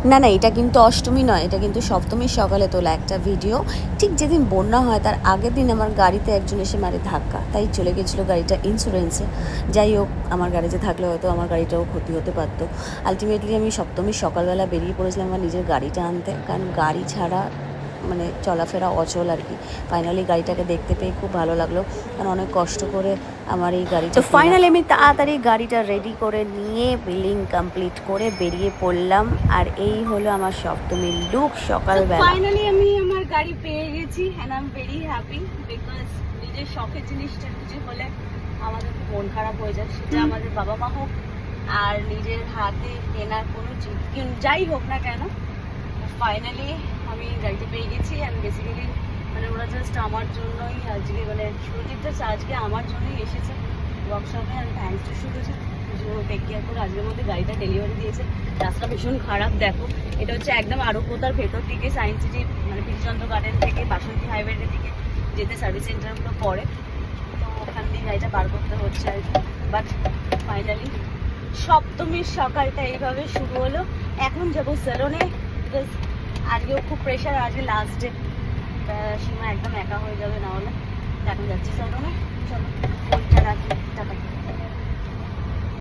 না না, এটা কিন্তু অষ্টমী নয়, এটা কিন্তু সপ্তমীর সকালে তোলা একটা ভিডিও। ঠিক যেদিন বন্যা হয় তার আগের দিন আমার গাড়িতে একজন এসে মারে ধাক্কা, তাই চলে গেছিলো গাড়িটা ইন্স্যুরেন্সে। যাই হোক, আমার গাড়িতে থাকলে হয়তো আমার গাড়িটাও ক্ষতি হতে পারতো। আলটিমেটলি আমি সপ্তমীর সকালবেলা বেরিয়ে পড়েছিলাম আমার নিজের গাড়িটা আনতে, কারণ গাড়ি ছাড়া মানে চলাফেরা অচল আর কি। ফাইনালি গাড়িটাকে দেখতে পেয়ে খুব ভালো লাগলো, কারণ অনেক কষ্ট করে আমার এই গাড়িটা। তো ফাইনালি আমি তাড়াতাড়ি গাড়িটা রেডি করে নিয়ে বিলিং কমপ্লিট করে বেরিয়ে পড়লাম। আর এই হলো আমার সপ্তমীর লুক সকালবেলা। ফাইনালি আমি আমার গাড়ি পেয়ে গেছি and I am very happy, because নিজের শখের জিনিসটা কিছু হলে আমাদের খুব মন খারাপ হয়ে যায়, সেটা আমাদের বাবা মা হোক আর নিজের হাতে কেনার কোনো যাই হোক না কেন। ফাইনালি আমি গাড়িতে পেয়ে গেছি অ্যান্ড বেসিক্যালি মানে ওরা জাস্ট আমার জন্যই আজকে মানে সুরজিৎটা আজকে আমার জন্যই এসেছে ওয়ার্কশপে। And thanks to Surajit, take care করে আজকের মধ্যে গাড়িটা ডেলিভারি দিয়েছে। রাস্তা ভীষণ খারাপ, দেখো এটা হচ্ছে একদম আরোগ্যতার ভেতর দিকে সায়েন্স সিটি মানে পিরিচন্দ্র গার্ডেন থেকে বাসন্তী হাইওয়ের দিকে যেতে সার্ভিস সেন্টারগুলো পড়ে, তো ওখান দিয়ে গাড়িটা বার করতে হচ্ছে আর কি। বাট ফাইনালি সপ্তমীর সকালটা এইভাবে শুরু হলো। এখন যাবো সেলুনে, বিকজ আজকেও খুব প্রেশার, আজকে লাস্ট ডে, সীমা একদম একা হয়ে যাবে না হলে। এখন যাচ্ছি সেলুনে, চলো ফোনটা রাখি, টাটা।